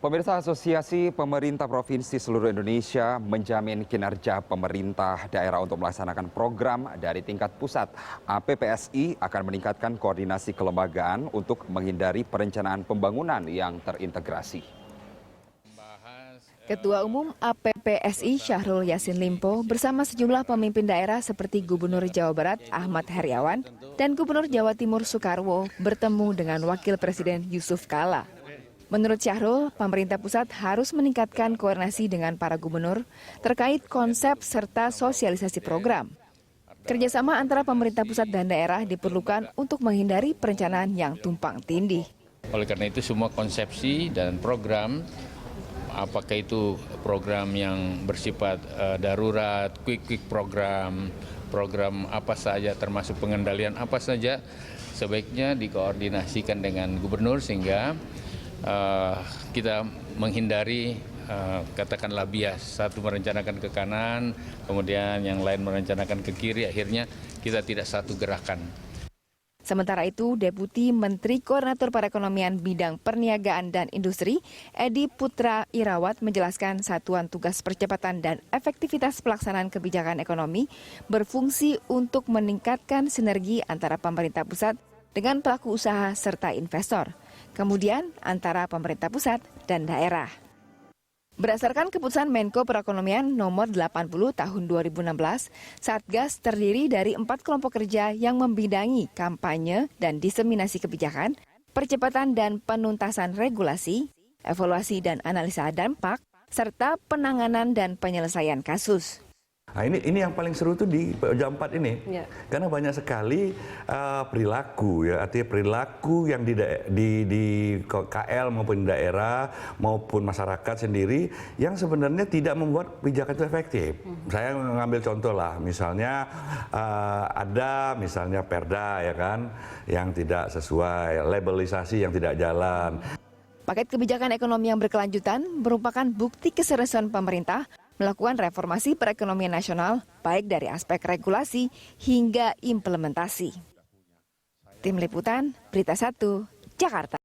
Pemirsa, Asosiasi Pemerintah Provinsi seluruh Indonesia menjamin kinerja pemerintah daerah untuk melaksanakan program dari tingkat pusat. APPSI akan meningkatkan koordinasi kelembagaan untuk menghindari perencanaan pembangunan yang terintegrasi. Ketua Umum APPSI Syahrul Yassin Limpo bersama sejumlah pemimpin daerah seperti Gubernur Jawa Barat Ahmad Heriawan dan Gubernur Jawa Timur Soekarwo bertemu dengan Wakil Presiden Yusuf Kala. Menurut Syahrul, pemerintah pusat harus meningkatkan koordinasi dengan para gubernur terkait konsep serta sosialisasi program. Kerjasama antara pemerintah pusat dan daerah diperlukan untuk menghindari perencanaan yang tumpang tindih. Oleh karena itu semua konsepsi dan program, apakah itu program yang bersifat darurat, quick program, program apa saja termasuk pengendalian apa saja, sebaiknya dikoordinasikan dengan gubernur sehingga kita menghindari katakanlah bias, satu merencanakan ke kanan, kemudian yang lain merencanakan ke kiri, akhirnya kita tidak satu gerakan. Sementara itu, Deputi Menteri Koordinator Perekonomian Bidang Perniagaan dan Industri, Edi Putra Irawat menjelaskan Satuan Tugas Percepatan dan Efektivitas Pelaksanaan Kebijakan Ekonomi berfungsi untuk meningkatkan sinergi antara pemerintah pusat dengan pelaku usaha serta investor, kemudian antara pemerintah pusat dan daerah. Berdasarkan keputusan Menko Perekonomian nomor 80 tahun 2016, Satgas terdiri dari 4 kelompok kerja yang membidangi kampanye dan diseminasi kebijakan, percepatan dan penuntasan regulasi, evaluasi dan analisa dampak, serta penanganan dan penyelesaian kasus. Nah, ini yang paling seru tuh di jam 4 ini, karena banyak sekali perilaku, ya, artinya perilaku yang di KL maupun di daerah maupun masyarakat sendiri yang sebenarnya tidak membuat kebijakan itu efektif. Saya mengambil contoh lah, misalnya ada misalnya perda ya kan, yang tidak sesuai, labelisasi yang tidak jalan. Paket kebijakan ekonomi yang berkelanjutan merupakan bukti keseriusan pemerintah melakukan reformasi perekonomian nasional, baik dari aspek regulasi hingga implementasi. Tim Liputan, Berita 1, Jakarta.